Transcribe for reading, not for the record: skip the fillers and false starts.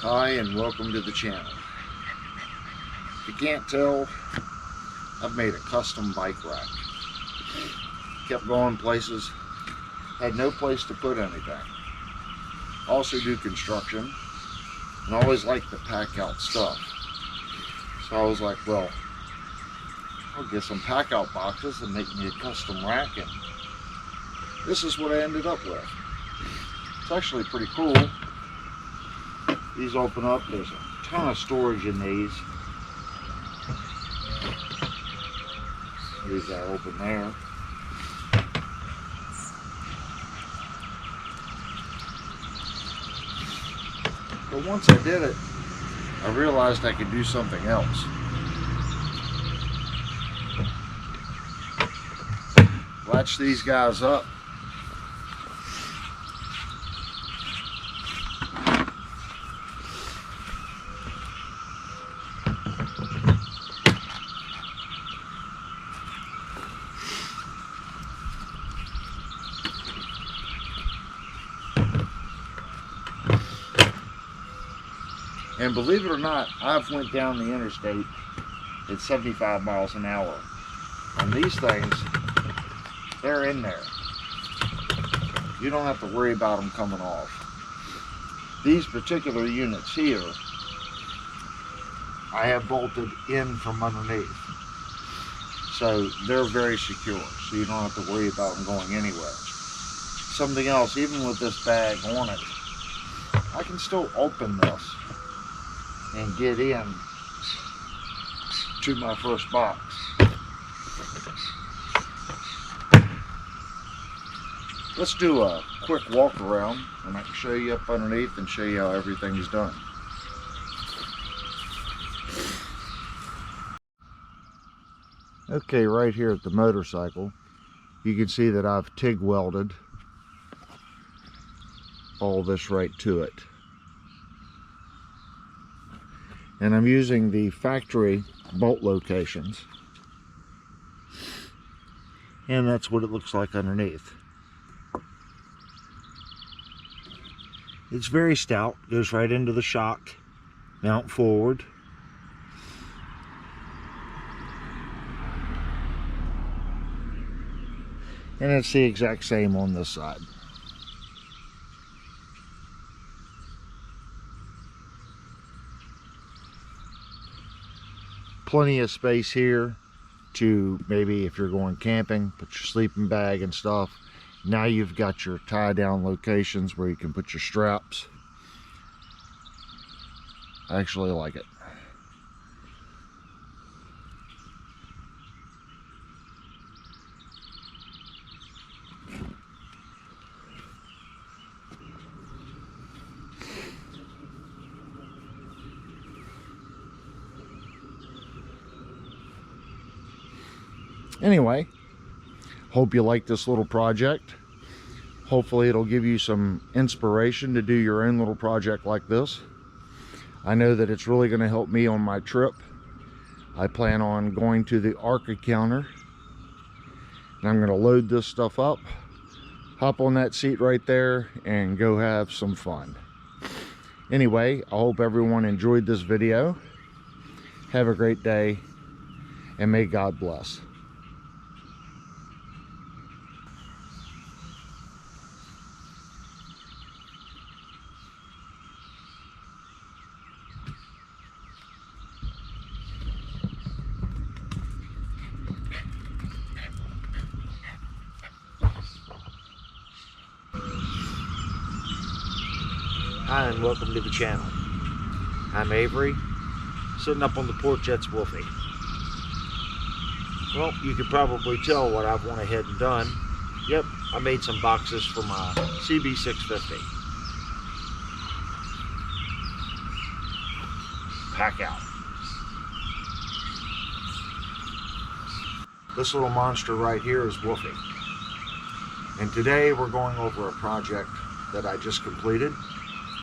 Hi and welcome to the channel. If you can't tell, I've made a custom bike rack. Kept going places, had no place to put anything. Also do construction and always like to pack out stuff. So I was like, well, I'll get some pack out boxes and make me a custom rack, and this is what I ended up with. It's actually pretty cool. These open up, there's a ton of storage in these. These are open there. But once I did it, I realized I could do something else. Latch these guys up. And believe it or not, I've went down the interstate at 75 miles an hour. And these things, they're in there. You don't have to worry about them coming off. These particular units here, I have bolted in from underneath. So they're very secure, so you don't have to worry about them going anywhere. Something else, even with this bag on it, I can still open this and get in to my first box. Let's do a quick walk around and I can show you up underneath and show you how everything is done. Okay, right here at the motorcycle, you can see that I've TIG welded all this right to it. And I'm using the factory bolt locations. And that's what it looks like underneath. It's very stout, goes right into the shock, mount forward. And it's the exact same on this side. Plenty of space here to maybe, if you're going camping, put your sleeping bag and stuff. Now you've got your tie down locations where you can put your straps. I actually like it. Anyway, hope you like this little project. Hopefully it'll give you some inspiration to do your own little project like this. I know that it's really going to help me on my trip. I plan on going to the ARC encounter, and I'm going to load this stuff up, hop on that seat right there, and go have some fun. Anyway, I hope everyone enjoyed this video. Have a great day, and may God bless. Hi and welcome to the channel. I'm Avery, sitting up on the porch. That's Wolfie. Well, you could probably tell what I've went ahead and done. Yep, I made some boxes for my CB650 PACKOUT. This little monster right here is Wolfie. And today we're going over a project that I just completed.